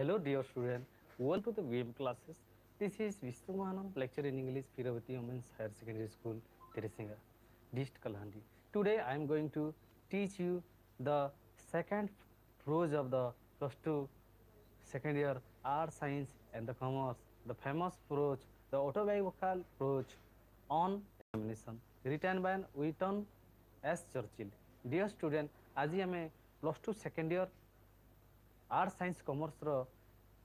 Hello dear student, welcome to the VM classes. This is Vishnu Mahananda, lecture in English, Pirabati Women's Higher Secondary School, Teresinga, Dist-Kalahandi. Today I am going to teach you the second prose of the plus 2 second year art, science and the commerce, the famous prose, the autobiographical prose on examination, written by Winston S. Churchill. Dear student, आज आम plus 2 second year art science commerce रो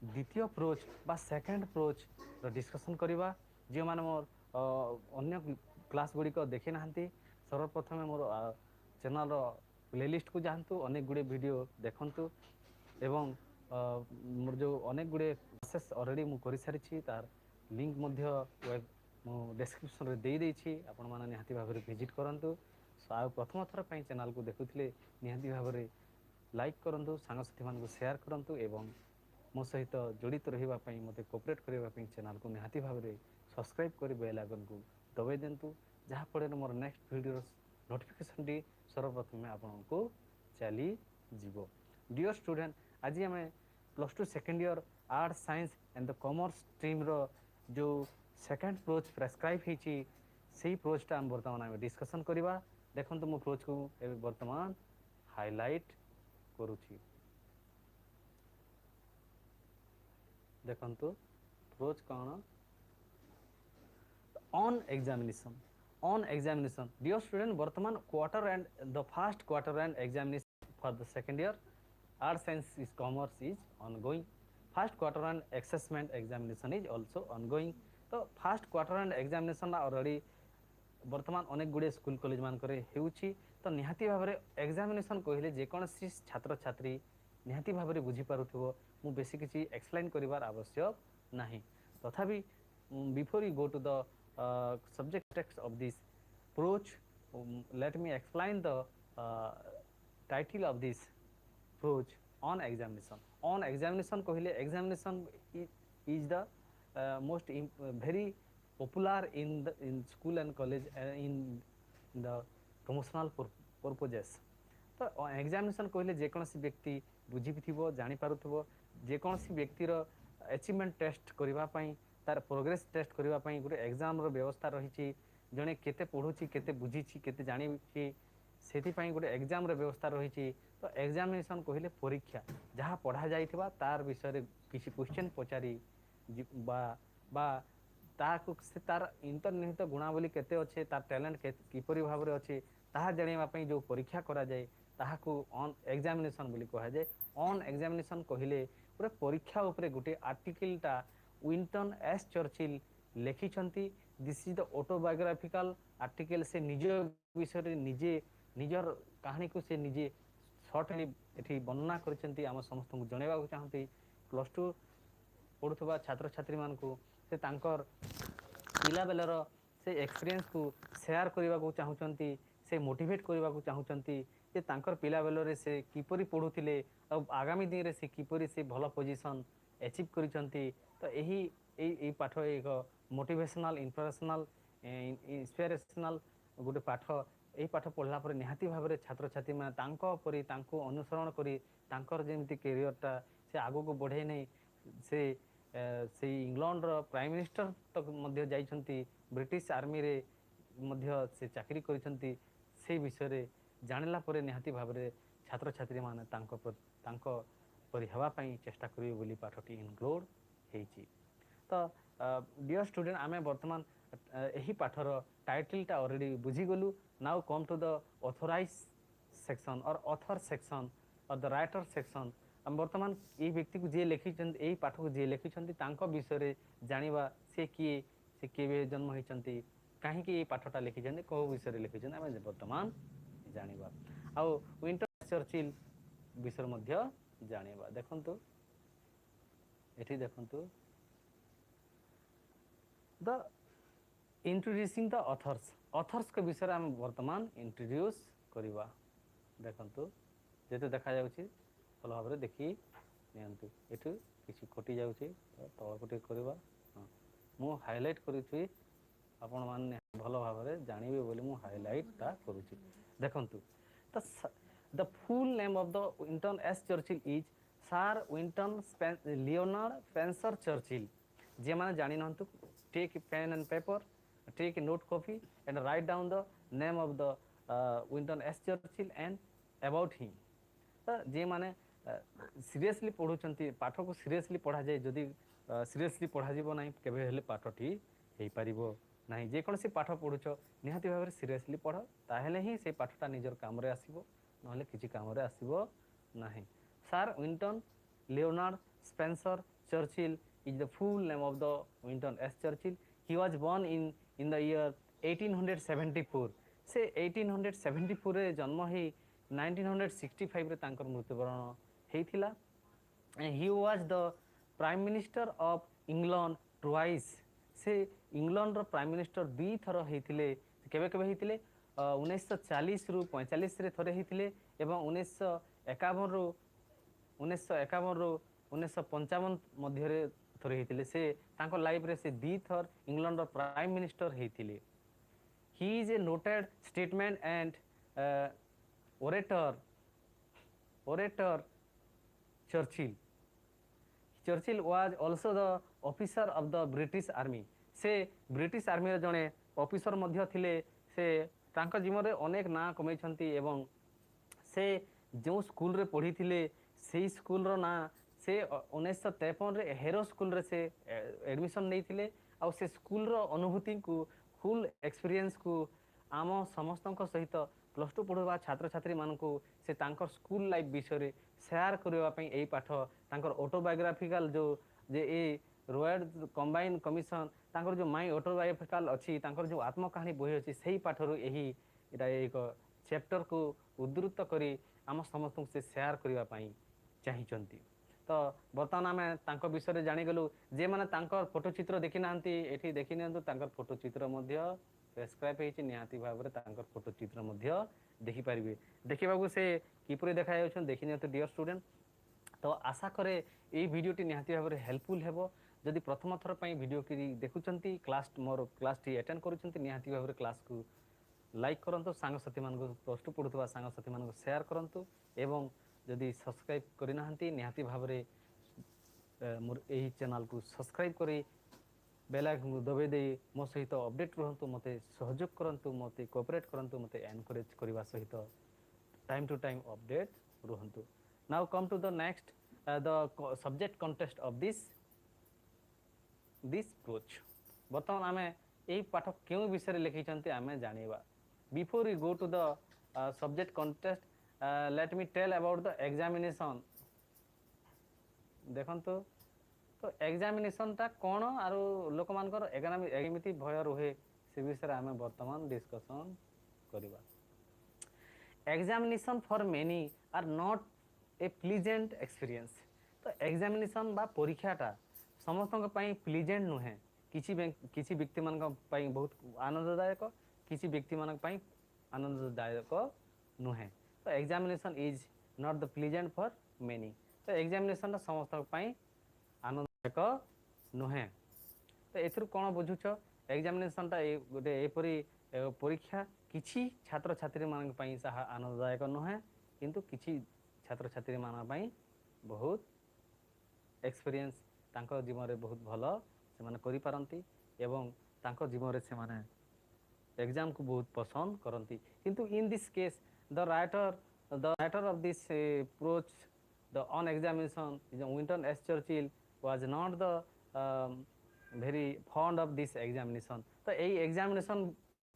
द्वितीय प्रोच बा second प्रोच रो discussion करवा जो माने मोर अन्य क्लास गुड़ी को देखी ना सर्वप्रथम मोर चैनल रो प्लेलिस्ट को जानतु अनेक गुड़े वीडियो देखंतु एवं मोर जो अनेक गुड़े क्लासेस ऑलरेडी मु करि सारिछि तार लिंक मध्य वेब मु डिस्क्रिप्शन रे देई देछि आपण माने निहाती भाबरे विजिट करंतु आ प्रथम थर पई चैनल को देखुथिले निहाती भाबरे लाइक करंतु सांगसाथी मान को शेयर करंतु एवं मो सहित जड़ित रहिबा पई मते कोऑपरेट करिबा पई चैनल को निहाती भाबरे सब्सक्राइब करि बेल आइकन को दबाई देंतु जहा पड़े मोर नेक्स्ट वीडियो नोटिफिकेशन डी सर्वप्रथम आपन को चली जीवो। डियर स्टूडेंट आज हमें plus 2 second year art science and the commerce stream रो जो सेकेंड प्रोच प्रेस्क्राइब हेची सेही प्रोचटा हम वर्तमान डिस्कशन करिबा। देखंतु मो प्रोच को वर्तमान हाइलाइट करूची देखंतु प्रोच कौन ऑन एग्जामिनेशन डियर स्टूडेंट वर्तमान quarter end the first quarter end examination for the second year art science is commerce is ongoing first quarter end assessment examination is also ongoing. तो first quarter end examination already वर्तमान अनेक गुड़े school college मानकरे हेउची तो निहाती भाबरे examination कहले जे कोनसी छात्र छात्री निहाती भाबरे बुझी पारुथिबो मु बेसी किछि एक्सप्लेन करिवार आवश्यक नाही तथापि before you go to the subject text of this प्रोच let me explain the title of this प्रोच ऑन एग्जामिनेशन कहले examination is the most very popular in school and college in the promotional purposes। तो examination कहले जे कोनसी व्यक्ति बुझी थिबो जानि पारुथिबो जे कोनसी व्यक्ति रो अचीवमेंट टेस्ट करिवा पई तार प्रोग्रेस टेस्ट करिवा पई गुटे एग्जाम रो व्यवस्था रहिछि जने केते पढुछि केते बुझिछि केते जानिछि सेति पई गुटे एग्जाम रो व्यवस्था रहिछि। तो एग्जामिनेशन कहले परीक्षा जहा पढ़ा जाइथिबा तार विषय रे किछि क्वेश्चन पचारि बा ताकु से तार अंतर्निहित गुणावली केते अच्छे तार टैलेंट किपरि भाव रे अच्छे ताहा जानिबा पई जो परीक्षा करा जाए ताहाकु ऑन एग्जामिनेशन बोली कहा जाए। ऑन एग्जामिनेशन कहिले पूरा परीक्षा ऊपर गुटे आर्टिकलटा विंस्टन एस चर्चिल लिखिछंती this is the autobiographical article से निज विषय रे निजे निजर कहानी को से निजे शॉर्टली एठी वर्णना करछंती हम समस्त को जणेबा को चाहंती प्लस 2 पढुथबा छात्र छात्री मान को से तांकर पिला बेलर से एक्सपीरियंस को शेयर करबा को चाहउचंती से मोटिवेट करबा को चाहउचंती जे तांकर पिला बेलर से किपरि पढुथिले और आगामी दिन रे से किपरि से भलो पोजीशन अचीव करिसंती। तो एही पाठ एक मोटिवेशनल इंस्पिरेशनल गोटे पाठ एही पाठ पढ़ला पर निहाती भाव रे छात्र छात्री माने तांको परि तांको अनुसरण करी तांकर जेमति करियरटा से आगो को बढ़े नै से इंग्लैंड रो प्राइम मिनिस्टर तक मध्य जाइछंती ब्रिटिश आर्मी रे मध्य से चाकरी करिसंती से विषय रे जानिला परे निहाती भाव रे छात्र छात्री माने तांको परि हेबा पई चेष्टा करियो बोली पाठटी इनक्लूड हेछि। तो डियर स्टूडेंट आमे वर्तमान एही पाठर टाइटलटा ऑलरेडी बुझी गलु now come to the authorise section or author section or the writer section हम वर्तमान ये व्यक्ति को जे लिखिछन एही पाठ को जे लिखिछन तांको विषय रे जानिबा से केबे जन्म होइछंती काहे कि ये पाठटा लिखिछन को विषय रे लिखिछन हम वर्तमान जानिबा आ विंस्टन चर्चिल विषय मध्य जानिबा। देखंतु एठी देखंतु द इंट्रोड्यूसिंग द ऑथर्स के विषय रे हम वर्तमान इंट्रोड्यूस करिबा। देखंतु जेते देखा जाउछि भल भाव देखी नियंतु एठु किसी कटि जाउछि तळ कटि करबा मु हाइलाइट करूछि आपण माने भल भाव रे जानिबे बोली मु हाइलाइट ता करूछि। देखंतु the full name of the Winston S Churchill is Sir Winston Leonard Spencer Churchill ଯେମାନେ ଜାଣିନାହାନ୍ତୁ take pen and paper take a note copy and write down the name of the Winston S. Churchill and about him. तो जे माने seriously पढ़ुचंती पाठ को seriously पढ़ा जाए जदि seriously पढ़ा जीवो नाही केबे हेले पाठटी हेई परिबो नाही जे कोनसी पाठ पढ़ुछ निहाती भाबरे सीरियसली पढ़ ताहेले ही से पाठटा निजर काम रे आसीबो नहले किछि काम रे आसीबो नाही sir Vinton Leonard Spencer Churchill is the full name of the Winston S. Churchill. He was born in the year 1874 से 1874 रे जन्म हे 1965 रे तांकर मृत्युवरण हेइथिला and he was the prime minister of England twice से इंग्लैंड रो प्राइम मिनिस्टर दुई थर हेइथिले केबे केबे हेइथिले 1940 रु 45 रे थरे हेइथिले एवं 1951 रु 1955 मध्य रे थरे हेइथिले से तांको लाइफ रे से दी थर इंग्लैंड रो प्राइम मिनिस्टर हेइथिले he is a noted statesman and orator Churchill was also the officer of the British Army से ब्रिटिश आर्मी रे जने ऑफिसर मध्य थिले से तांको जीवन रे अनेक ना कमै छंती एवं से जो स्कूल रे पढ़ी थिले सेही स्कूल रो ना से 1953 रे हेरो स्कूल रे से एडमिशन नै थिले आ से स्कूल रो अनुभूति को फुल एक्सपीरियंस को आम समस्त सहित प्लस टू पढ़ुवा छात्र छात्री मानक से तांकर स्कूल लाइफ विषय शेयर करने यही पाठ तांकर ऑटोबायोग्राफिकल जो जे ए रॉयल कंबाइन कमिशन तांकर जो माई ऑटोबायोग्राफिकल अच्छी तांकर जो आत्मकाहानी बही अच्छी से पाठर यही एक चैप्टर को उद्धृत करी आम समस्त से शेयर करने चाहिए तो बर्तमान आम तांकर विषय जानीगलु जे माने तांकर फोटोचित्र देखी नांती एठी देखी नियंतु तांकर फोटोचित्र मध्य प्रेस्क्राइब हेछि निहाती भाबरे तांकर फोटोचित्र मध्य देखि परिबे देखिबाकू से किपरि देखा जाउछन देखि नियंतु डियर स्टूडेंट तो आशा करे एई भिडियोटी निहाती भाबरे हेल्पफुल हेबो जदि प्रथम थर पई भिडियो की देखुचंती क्लास मोर क्लास टी अटेंड करूचंती निहाती भाबरे क्लास को लाइक करंतु सांग साथी मानको प्लस टू पढुतबा सांग साथी मानको शेयर करंतु एवं जदि सब्सक्राइब करिना हंती निहाती भाबरे मोर एही चैनल को सब्सक्राइब करी बेल आइकन को दबाई दे मो सहित अपडेट रहंतु मते सहयोग करंतु मते कोऑपरेट करंतु मते एनकरेज करबा सहित टाइम टू टाइम अपडेट रहंतु now come to the next the subject context of this prose बर्तमान आमे एही पाठ केउ विषय लिखि चंती आमे जानिबा before we go to the subject context let me tell about the examination देखंतु तो एग्जामिनेशन टा कोन आरो लोक मानकर एमिति भय रहे से विषय आमे वर्तमान डिस्कशन करिबा examination for many are not a pleasant experience तो एग्जामिनेशन बा परीक्षाटा समस्तक पई प्लीजेंट नुहे किछि व्यक्ति मानक पई बहुत आनंददायक किछि व्यक्ति मानक पई आनंददायक नुहे तो examination is not the pleasant for many तो एग्जामिनेशन समस्त आनंददायक नुहे तो एथुर कोन बुझुछ एग्जामिनेशन टा गोटे एपरी परीक्षा किछि छात्र छात्री मानक पई सहा आनंददायक नुहे किंतु किछि छात्र छात्री मानक पई बहुत एक्सपीरियंस तांको जीवन रे बहुत भलो से माने करि पारंती एवं तांको जीवन रे से माने एग्जाम को बहुत पसंद करंती किंतु in this case the writer of this approach the on examination is Winston S. Churchill was not the very fond of this examination तो एई एग्जामिनेशन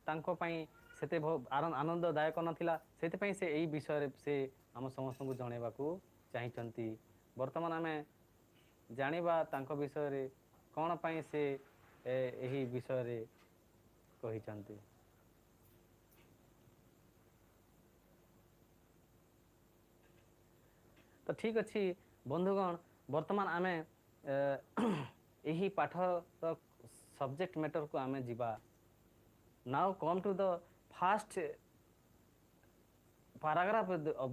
तांको पई सेते आनंददायक नथिला सेते पई से एई विषय से हम समस्त को जणेबा को चाहिचंती वर्तमान आमे जानिबा तांको विषय रे कोन पई से एही विषय रे कहिचंती तो ठीक अच्छी बंधुगण वर्तमान आमे यही पाठ सब्जेक्ट मैटर को आमे जीवा now come to the first paragraph of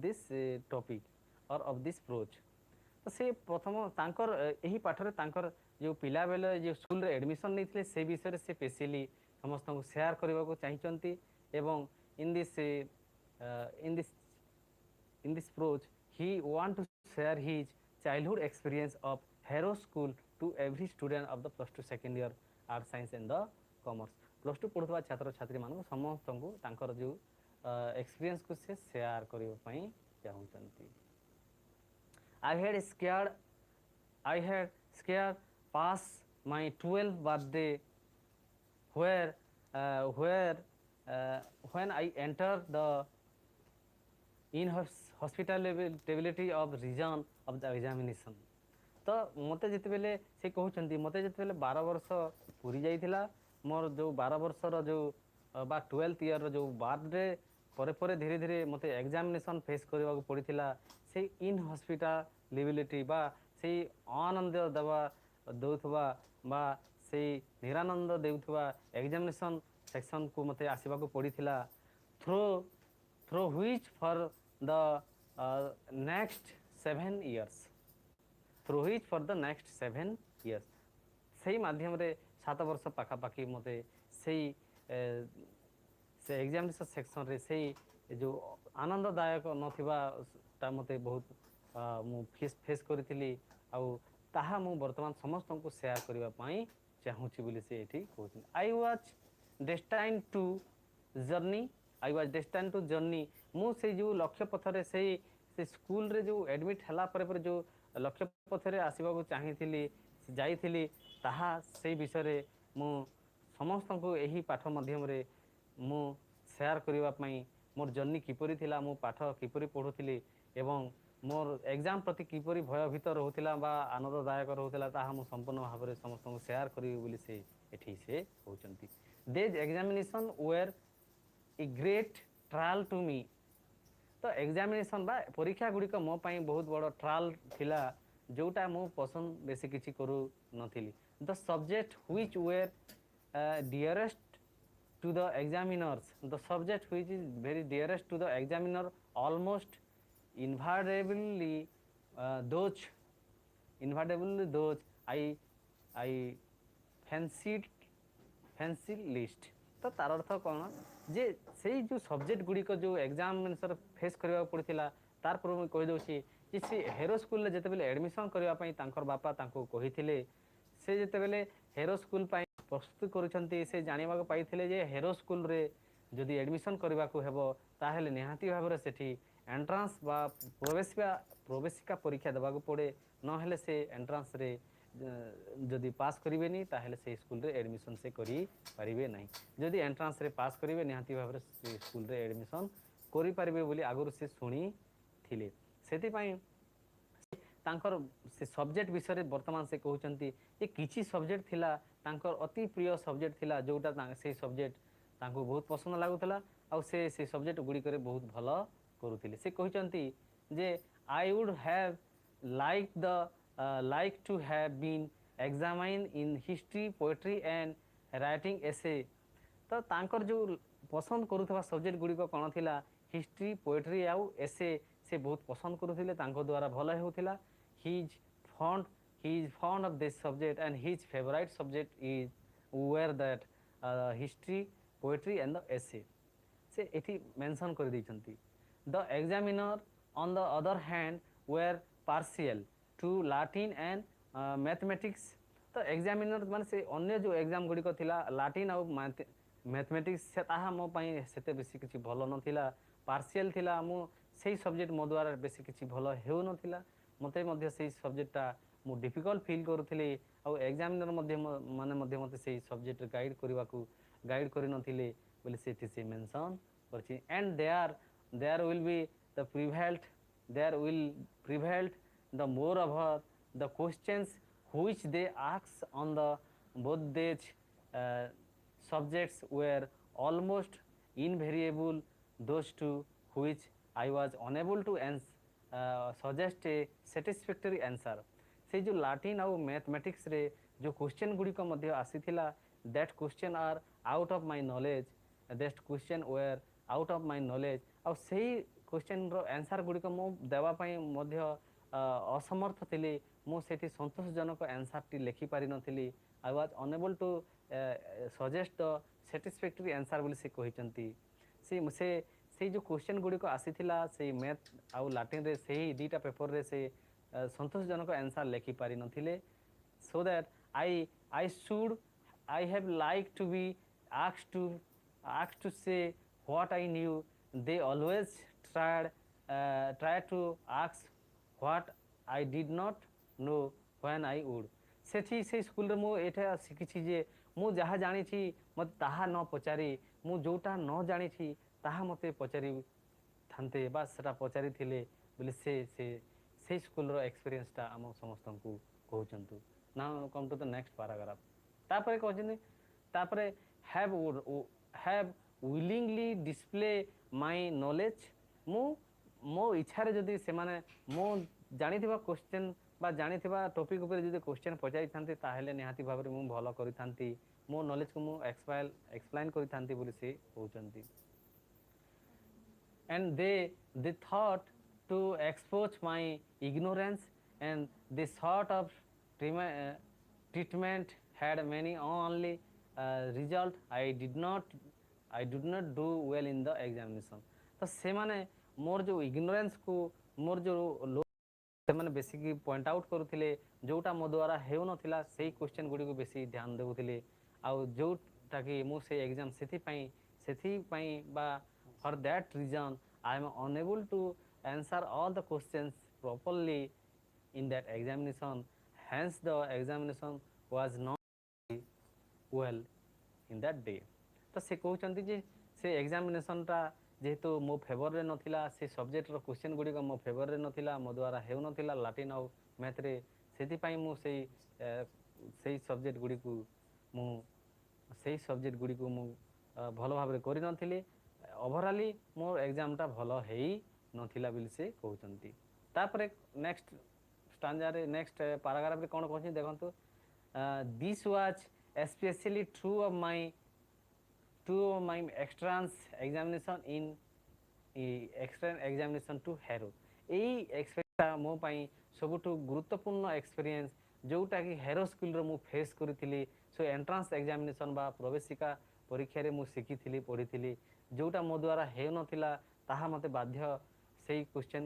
this topic or of this approach तो से प्रथम तांकर यही पाठ रे तांकर जो पिला बेले जो स्कूल रे एडमिशन नै थिले से विषय से स्पेशली समस्त को शेयर करबा को चाहिचंती एवं in this in this prose, he want to share his childhood experience of Hero School to every student of the +2 second year Art Science and the Commerce. +2 ପଢ଼ୁଥିବା ଛାତ୍ରଛାତ୍ରୀ ମାନଙ୍କୁ ସମସ୍ତଙ୍କୁ ତାଙ୍କର ଯେଉଁ ଏକ୍ସପିରିଏନ୍ସକୁ ସେ ସେୟାର କରିବା ପାଇଁ ଚାହୁଁଛନ୍ତି। I had scared pass my 12th birthday where when I entered the inhospitability of region of the examination। तो मते जितेबेले से कहउछंती मते जितेबेले 12 वर्ष पूरी जाइथिला मोर जो 12 वर्षर जो बा 12th ईयर जो बर्थडे परे परे धीरे धीरे मते एग्जामिनेशन फेस करबा को पड़िथिला से इनहॉस्पिटलिबिलिटी बा से आनंद दौथबा बा से निरानंद देउथबा एग्जामिनेशन सेक्शन को मते आसीबा को पड़िथिला through which for the next 7 years through which for the next 7 years सही माध्यम रे 7 वर्ष पाखा पाखी मते सही से एग्जामिनेशन सेक्शन रे सही जो आनंददायक नथिबा ता मते बहुत मु फेस करथिली आ ताहा मु वर्तमान समस्त को शेयर करबा पई चाहूची बोली से एठी कहउछि। I was destined to journey मु से जो लक्ष्य पथरे से स्कूल रे जो एडमिट हला पर जो लक्ष्य पथरे आसीबा को चाहिथिली जाइथिली ताहा से विषय रे मु समस्त को एही पाठ माध्यम रे मु शेयर करबा पई मोर जर्नी किपरि थिला मु पाठ किपरि पढुथिली एवं मोर एग्जाम प्रति किपरि भयभीत रहउथिला बा आनंददायक रहउथिला ताहा मु संपूर्ण भाव रे समस्त को शेयर करिवि बोली से एठी से कहउचंती। These examination were a great trial to me। तो एग्जामिनेशन बा परीक्षा गुड़िक मो पाई बहुत बड़ ट्रायल थिला जोटा मो पसंद बेसी किछि करू नथिली। The subject which were dearest to the examiners the subject which is very dearest to the examiner almost invariably those I fancy least. तो तार अर्थ कौन जे से जो सब्जेक्ट गुड़िक जो एग्जामिनेशन फेस करबा पड़िथिला तार पर मैं कहि दउछि जे से हेरो स्कूल रे जेतेबेले एडमिशन करबा पई तांकर बापा तांको कहिथिले से जेतेबेले हेरो स्कूल पई प्रस्तुत करूछंती से जानिबा को पाइथिले जे हेरो स्कूल रे जदि एडमिशन करबा को हेबो ताहेले निहाती भाबरे सेठी एंट्रांस बा प्रवेशिका परीक्षा देबा को पड़े न हेले से एंट्रांस रे जदि पास करेनि ताहले से स्कूल रे एडमिशन से करि परिबे नहीं जदि एंट्रांस रे पास करेंगे निहाती भाव से स्कूल रे एडमिशन करि परिबे बोली आगुर से शुणी थिले सेति पई तांकर से सब्जेक्ट विषय रे वर्तमान से कहउचंती जे किछि सब्जेक्ट थिला तांकर अति प्रिय सब्जेक्ट थिला जोटा से सब्जेक्ट तांको बहुत पसंद लागुतला आ से सब्जेक्ट गुडी करे बहुत भलो करूथिले। से कहउचंती जे I would have like to have been examined in history, poetry and writing essay। तो तांकर जो पसंद करूथबा सब्जेक्ट गुडी को कोन थिला हिस्ट्री पोएट्री आउ एसे से बहुत पसंद करूथिले तांको द्वारा भलो हेउथिला। he is fond of this subject and his favorite subject is were that history, poetry and the essay। से एठी मेंशन कर दैछंती। the examiner on the other hand were partial to Latin and mathematics। तो examiner मान से अन्य जो exam गुडी को थिला लाटिन और मैथमेटिक्स से ताहा मो पई सेते बेसी किछि भलो नथिला पार्शियल थिला मो सेही सब्जेक्ट मो द्वारा बेसी किछि भलो हेउ नथिला मते मध्य सेही सब्जेक्टटा मो डिफिकल्ट फील करूथिले आ एग्जामिनर मध्य माने मध्य मते सेही सब्जेक्ट गाइड करबा को गाइड करि नथिले बोले सेठी से मेंशन करछि। And there will prevail the moreover the questions which they asked on the both these subjects were almost invariable those to which I was unable to suggest a satisfactory answer। से जो Latin और mathematics रे जो question गुडी को मध्य आसीथिला that question are out of my knowledge और सही question रो answer गुडी को मो देवा पई मध्य असमर्थ थिली मो सेठी संतोषजनक आंसर टी लिखि पारि नथिली। I was unable to suggest the satisfactory answer बोली से कहिचंती। से से जो क्वेश्चन गुड़िक आसीथिला से मैथ आउ लाटिन रे से दुईटा पेपर रे से संतोषजनक आंसर लिखि पारि नथिले so that I should I have liked to be asked to say what I knew. They always tried to ask what I did not know when I would. सेठी से school रे मु एटा शिखिछि जे मु जहा जानि छी मत ताहा न पचारि मु जोटा न जानि छी ताहा मते पचारि थान्ते बा सेटा पचारि थिले बोले से स्कूल रो एक्सपीरियंस टा हम समस्त को कहउचंतु. Now come to the next paragraph. तापरे कहउचंती तापरे have willingly display my knowledge. मु मो इच्छा रे जदी से माने मो जानिथिबा क्वेश्चन बा जानिथिबा टॉपिक ऊपर जदी क्वेश्चन पचारि थान्ते ताहेले निहाती भाबरे मु भलो करि थान्ती मो नॉलेज को मु एक्सप्लेन करि थान्ती बोली से कहउचंती. And they thought to expose my ignorance, and this sort of treatment had many only result I did not do well in the examination. तो से माने मोर जो इग्नोरेंस को मोर जो से माने बेसिक पॉइंट आउट करूथिले जोटा मो द्वारा हेउ नथिला सेही क्वेश्चन गुडी को बेसी ध्यान देउथिले आ जोटा कि मो से एग्जाम सेथि पई बा for that reason I am unable to answer all the questions properly in that examination. Hence the examination was not well in that day. तो से कहउचंती जे से एग्जामिनेशन टा जेहेतु मो फेवर रे नथिला से सब्जेक्ट रो क्वेश्चन गुडी को मो फेवर रे नथिला मो द्वारा हेउ नथिला लाटिन और मैथ रे सेति पई मो सेही सब्जेक्ट गुडी को मो सेही सब्जेक्ट गुडी को मो भलो भाबरे करि नथिले ओवरऑली मोर एग्जाम टा भलो हेई नथिला बिल से कहउचंती. तापरे नेक्स्ट स्टांजा रे नेक्स्ट पैराग्राफ रे कोन कहछि देखंतु this was especially true of my extrans examination in extern examination to Hero. AE experience मो पई सबुठु गुरुत्वपूर्ण एक्सपीरियंस जोटा कि हेरो स्कूल रो मु फेस करिथिली. सो एंट्रांस एग्जामिनेशन बा प्रवेशिका परीक्षा रे मु सिखिथिली पढिथिली जोटा मो द्वारा हे नथिला ताहा मते बाध्य सेही क्वेश्चन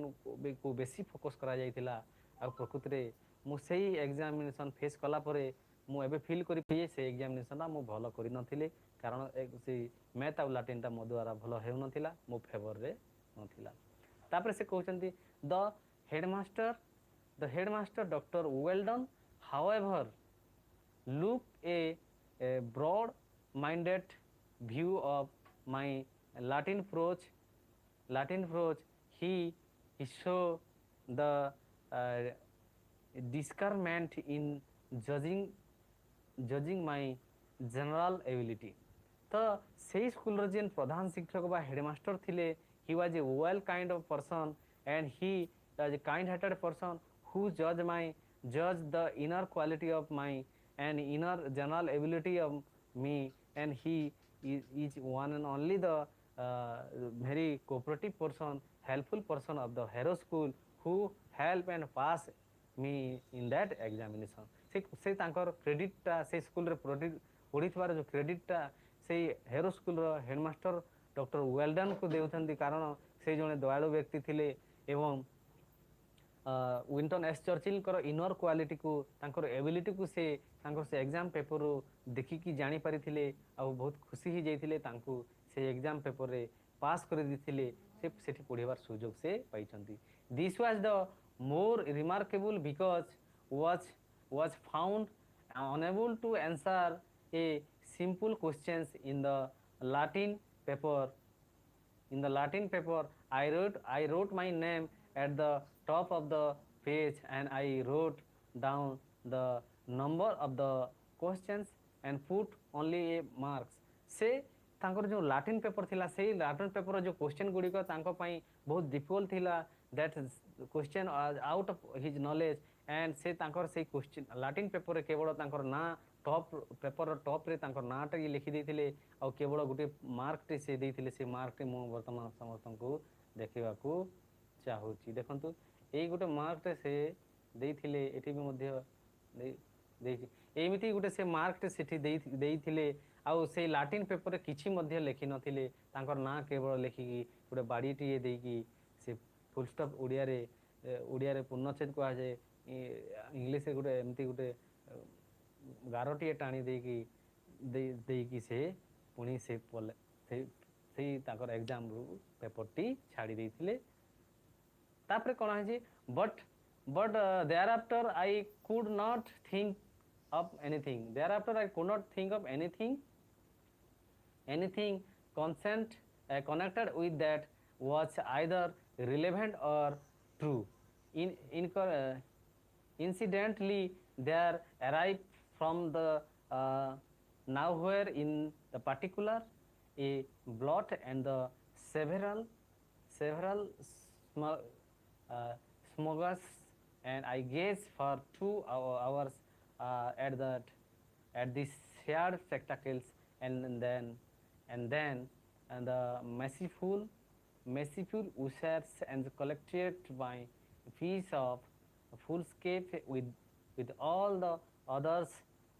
को बेसी फोकस करा जाइथिला. आ प्रकृति रे मु सेही एग्जामिनेशन फेस कला परे मु एबे फील करि पिए से एग्जामिनेशन ता मु भलो करि नथिले कारण से मैथ आ लाटिन ता मो द्वारा भलो हेउ नथिला मो फेवर रे नथिला. तापरे से कहउचंती the headmaster doctor Weldon however look a broad minded view of my Latin prose. He showed the discernment in judging my general ability. तो सेही स्कूल रो जेन प्रधान शिक्षक बा हेडमास्टर थिले he was a well kind of person and he was a kind hearted person who judged the inner quality of my and inner general ability of me, and he is one and only the very cooperative person, helpful person of the Hero School who help and pass me in that examination. से तांकर credit टा से school रे पढ़ी थवार जो credit टा से हेरो स्कूल रो हेडमास्टर डॉक्टर वेल्डन को देउथंती कारण से जने दयालु व्यक्ति थिले एवं विंटन एस चर्चिल कर इनर क्वालिटी को तांकर एबिलिटी को से तांकर से एग्जाम पेपर रो देखि कि जानि पारिथिले आ बहुत खुशी ही जाइथिले तांको से एग्जाम पेपर रे पास कर दिथिले से सेठी पढिबार सुयोग से पाइचंती. This was the more remarkable because was found unable to answer a simple questions in the Latin paper. In the Latin paper, I wrote my name at the top of the page and I wrote down the number of the questions and put only a marks. से तांकर जो Latin paper थिला से Latin paper जो question गुडी को तांको पई बहुत डिफिकल्ट थिला that question out of his knowledge and से तांकर से क्वेश्चन लाटिन पेपर रे केवल तांकर ना टॉप पेपर टॉप रे तांकर नाटा लिखि देथिले आ केवल गुटे मार्क टे से देथिले से मार्क टे मो वर्तमान समस्त को देखिबा को चाहूची. देखंतु एई गुटे मार्क टे से देथिले एठी भी मध्य देछि एमती गोटे से मार्कटे सेठी देइथिले आउ से लाटिन पेपर रे किछि मध्ये लेखि नथिले तांकर ना केवल लेखिकी गोटे बाड़ीटीए देइकी से फुल स्टॉप ओडिया रे पूर्णच्छेद कहा जाए इंग्लिश गोटे एमती गोटे गारटीए टाणी देइकी से पुणी से एग्जाम रू पेपर टी छाड़ी देइथिले तापरे कोन है but thereafter I could not think of anything. Thereafter I could not think of anything connected with that was either relevant or true. Incidentally, there arrived from the nowhere in the particular a blot and the several smugglers, and I gazed for 2 hours at these shared spectacles, and then the merciful ushers and collected my piece of foolscape with all the others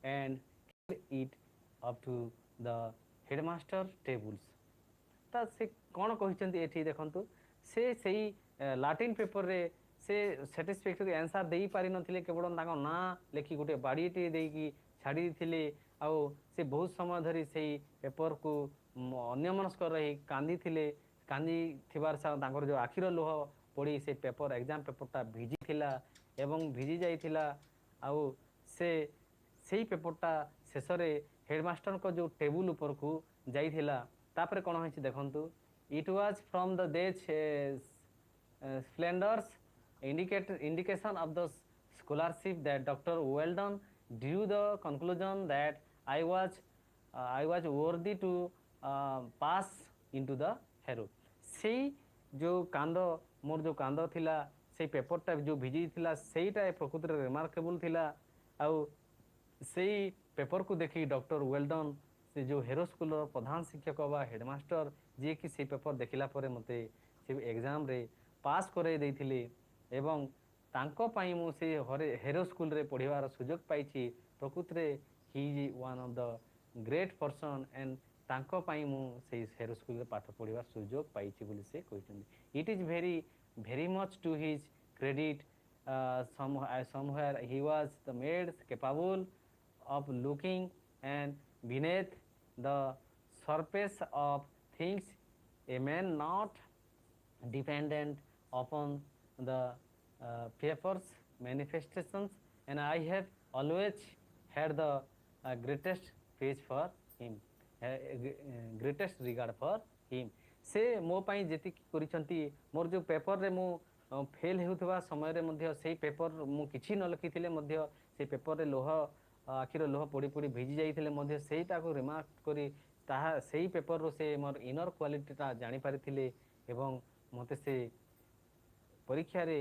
and carried it up to the headmaster tables. तो से कौन कहते ये देखु से Latin paper रे से साटिस्फैक्टरी answer दे पारि नथिले केवल ना लेखि गोटे बाड़ीटी देकी छाड़ी थिले आउ से बहुत समय धरी से पेपर को अन्यमनस्क रही कांदी थिले कांदी थिबार सा तांकर जो आखिर लोह पड़ी से पेपर एग्जाम पेपरटा भिजी थिला एवं भिजी जाइथिला आउ से पेपरटा शेषरे हेडमास्टर को जो टेबुल ऊपर को जाइथिला तापरे कोन होइछि देखंतु it was from the days splendors indication of the scholarship that Dr. Weldon drew the conclusion that I was worthy to pass into the hero. से जो कांद मोर जो कांद थिला से पेपरटा जो भिजी थिला सेटा प्रकृति रे रिमार्केबल थिला आउ से पेपर को देखि डॉक्टर वेल्डन से जो हेरो स्कूल प्रधान शिक्षक बा हेडमास्टर जे कि से पेपर देखिला परे मते से एग्जाम रे पास करे देइथिले एवं तांको पाई मु से हेरो स्कूल रे पढ़िवार सुजोग पाइछि प्रकृति रे he is one of the great person and तांको पाई मु से हेरो स्कूल रे पाठ पढ़िवार सुजोग पाइछि बोली से कहिसथि it is very much to his credit somewhere he was the made capable of looking and beneath the surface of things a man not dependent upon the paper's manifestations, and I have always had the greatest praise for him, greatest regard for him. से मो पाई जेति करिसंती मोर जो paper रे मु fail हेउथबा समय रे मध्य से paper मु किछि न लिखिथिले मध्य से पेपर रे लोह आखिर लोह पड़ी पड़ी भिजी जाइथिले मध्य सेटा को रिमार्क करी ताहा सेही पेपर रो से मोर इनर क्वालिटीटा जानि पारिथिले एवं मते से परीक्षा रे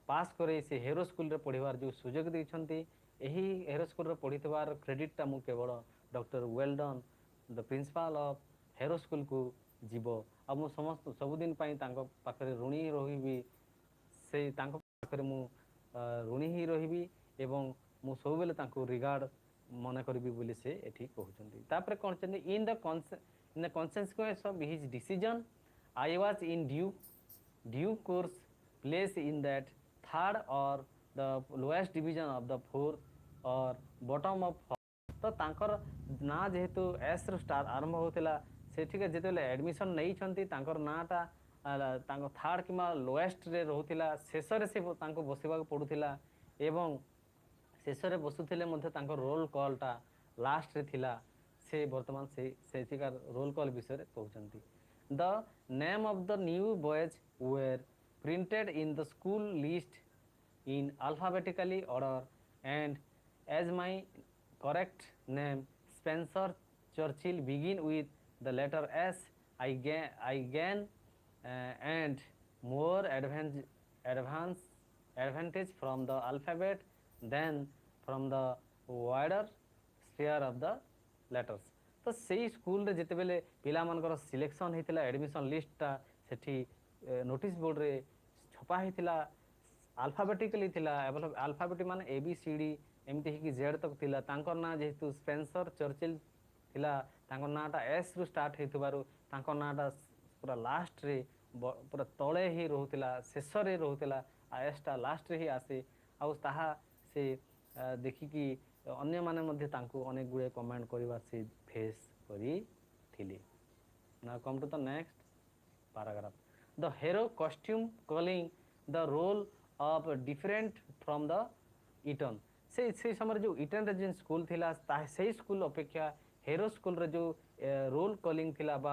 पास करे से हेरो स्कूल रे पढ़िवार जो सुजोग दैछंती एही हेरो स्कूल रे पढ़ितबार क्रेडिटटा मु केवल doctor Welldon the principal of Harrow school को जीव आ मु समस्त सबुदिन पाई तांको पाखरे ऋणी रहिबी से तांको पाखरे मु ऋणी ही रहिबी एवं मु सब बेले तांको रिगार्ड मने करबी बोली से एठी कहउछंती तापरे कोन चंदी in the consequence of his decision I was in due course placed in that third or the lowest division of the fourth or bottom of तो तांकर ना जेहेतु एस रो स्टार आरंभ होतिला सेठिके जेतेले एडमिशन नै छंती तांकर नाटा तांको थर्ड किमा लोएस्ट रे रहउतिला शेषरे से तांको बसिबा पडुतिला एवं शेषरे बसुथिले मध्ये तांको रोल कॉलटा लास्ट रे थिला से वर्तमान से सेठिकार रोल कॉल विषय रे कहउचंती the name of the new boys were printed in the school list in alphabetically order, and as my correct name Spencer Churchill begin with the letter S, I gain and more advantage from the alphabet than from the wider sphere of the letters. तो सही school रे जेते बेले पिला मानकर selection हेतिला admission लिस्टटा सेठी notice board रे छपा हेतिला alphabetically थिला अल्फाबेटिक माने ए बी सी डी एमती ही जेड तक थिला तांकर ना जेहेतु स्पेंसर चर्चिल थिला तांकर नाटा एस रु स्टार्ट हेतुबारु तांकर नाटा पूरा लास्ट रे पूरा तले ही रोहुतिला शेष रे रोहुतिला एस टा लास्ट रे ही आसे आउ ताहा से देखिकी अन्य माने मध्ये तांको अनेक गुळे कमेंट करबा से फेस करी थिले। Now come to the next paragraph. The hero costume calling the role of different from the Eton. से समय जो इटन रे जिन स्कूल थिला से स्कूल अपेक्षा हेरो स्कूल रे जो रोल कॉलिंग थिला बा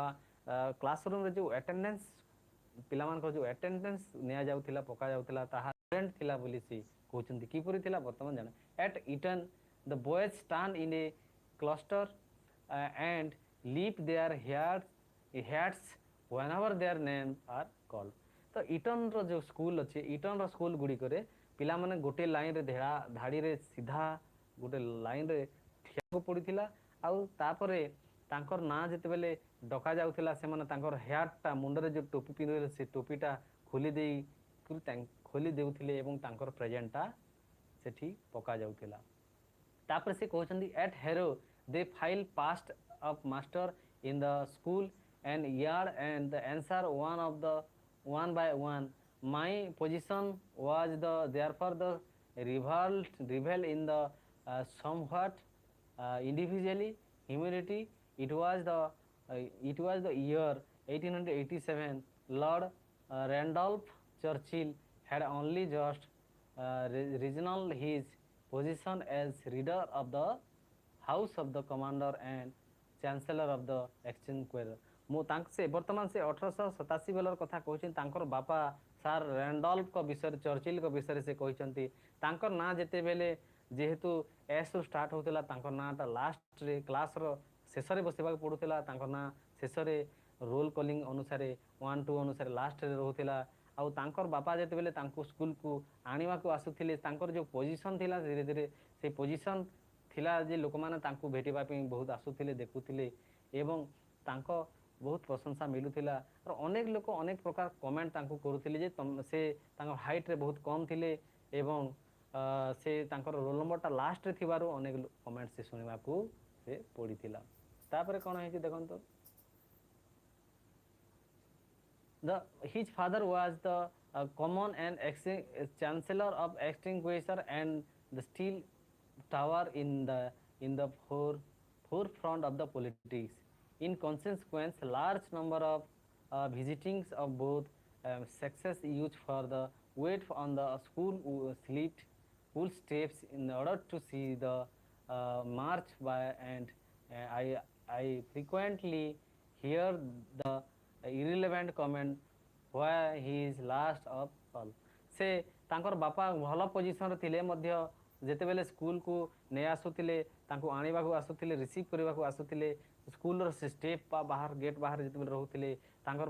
क्लासरूम रे जो अटेंडेंस पिला मान को जो अटेंडेंस निया जाउथिला पका जाउथिला ताहा डिफरेंट थिला बोली से कहउछन्ती किपरि थिला वर्तमान जाने at Eton the boys stand in a cluster and leap their heads whenever their name are called. तो इटन रो जो स्कूल अछि इटन रो स्कूल गुडी करे पिला माने गोटे लाइन रे धाड़ी रे सीधा गोटे लाइन रे ठिया को पड़िथिला आउ तापरे तांकर ना जते बेले डका जाउथिला से माने तांकर हेयारटा मुंडरे जो टोपी पिनले से टोपीटा खोली देउथिले एवं तांकर प्रेजेंटटा सेठी पका जाउथिला। तापर से कहउछन्ती at Harrow they filed past of master in the school and yard and the answer one by one. My position was therefore the revel in the somewhat individually humility. It was the year 1887. Lord Randolph Churchill had only just resigned his position as reader of the House of the Commander and Chancellor of the Exchequer. मु से वर्तमान से 1887 baler कथा कहउछिन तांकर बापा सार रैंडल्फ को विषय चर्चिल को विषय से कहउछन्ती तांकर ना जेते बेले जेहेतु एस रु स्टार्ट होतला तांकर नाटा लास्ट रे क्लास रो शेष रे बसिबा पडुतला तांकर ना शेष रे रोल कॉलिंग अनुसार 1 2 अनुसार लास्ट रे रहउतला आउ तांकर बापा जेते बेले तांको स्कूल को आनिवा को आसुथिले तांकर जो पोजीशन थिला धीरे धीरे से पोजीशन थिला जे लोक माने तांको भेटिबा पे बहुत आसुथिले देखुथिले एवं तांको बहुत प्रशंसा मिलुथिला और अनेक लोक अनेक प्रकार कमेंट तांको करूथिले जे से तांको हाइट रे बहुत कम थिले एवं से तांकर रोल नंबरटा लास्ट रे थिबारो अनेक कमेंट से सुनिबा को से पडिथिला। तापरे कोन हेछि देखंतो his father was the common and chancellor of extinguisher and the steel tower in the forefront of the politics. In consequence, large number of visitings of both sexes used for the wait on the school steps in order to see the march by, and I frequently hear the irrelevant comment why he is last of all. से तांकर बापा भल position थिले मध्य जेते बेले school को नै आसुथिले तांको आनिबा को आसुथिले रिसीव करबा को आसुथिले स्कूल रो स्टेप पा बाहर गेट बाहर जेते बेले रहउथिले तांकर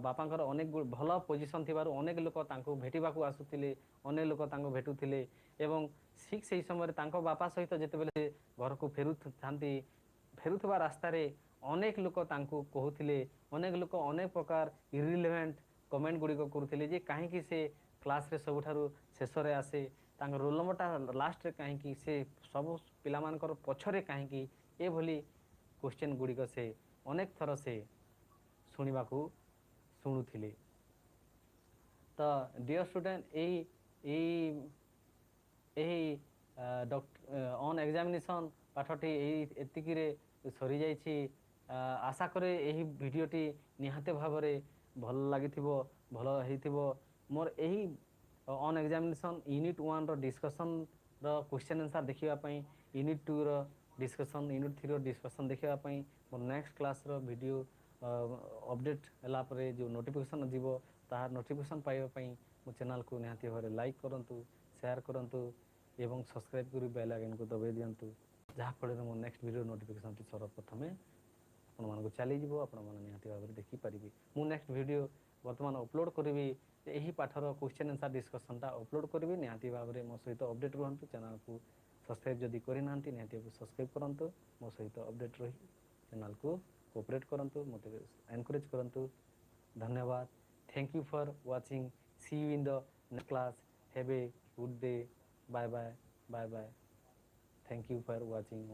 बापांकर अनेक भल पोजिशन थिबारु अनेक लोक तांको भेटिबा को आसुथिले अनेक लोक तांको भेटुथिले एवं ठीक सेही समय तांको बापा सहित जेते बेले घर को फेरुथबा रास्ता रे अनेक लोक तांको कहउथिले अनेक लोक अनेक प्रकार इरिलेवेंट कमेंट गुडी को करूथिले जे काहे कि से क्लास रे सबठारु शेष रे आसे तांको रोल नंबरटा लास्ट रे काहे कि से सब पिला मानकर पछरे काहे कि ए भली क्वेश्चन गुडी को से अनेक थर से सुनिबा को सुनुथिले। तो डियर स्टूडेंट एही ऑन एग्जामिनेशन पाठटी एतिकी रे सरी जाइछि। आशा करे एही भिडियोटी निहाते भावरे भल लागिथिबो भल हेइथिबो। मोर एही ऑन एग्जामिनेशन यूनिट 1 रो डिस्कशन रो क्वेश्चन आंसर देखिबा पई यूनिट 2 रो डिस्कशन यूनिट 3 रो डिस्कशन देखिबा पई मोर नेक्स्ट क्लास रो वीडियो अपडेट हला परे जो नोटिफिकेशन दिबो तार नोटिफिकेशन पाइबा पई मो चैनल को निहाती भावरे लाइक करंतु शेयर करंतु एवं सब्सक्राइब करी बेल आइकन को दबाई दियंतु जहा फळे मो नेक्स्ट वीडियो नोटिफिकेशन टी सर्वप्रथमे आपण मानको चली जिवो आपण माने निहाती भावरे देखि परिबे। मु नेक्स्ट वीडियो वर्तमान अपलोड करिवि एही पाठर क्वेश्चन आंसर डिस्कशन टा अपलोड करिवि निहाती भावरे मो सहित अपडेट रहंतु चैनल को सब्सक्राइब जदि करि नांती निहाती सब्सक्राइब करंतु मो सहित अपडेट रही चैनल को कोऑपरेट करंतु मोटे एनकरेज करंतु। धन्यवाद। Thank you for watching. See you in the next class. Have a good day. Bye bye. Bye bye. Thank you for watching.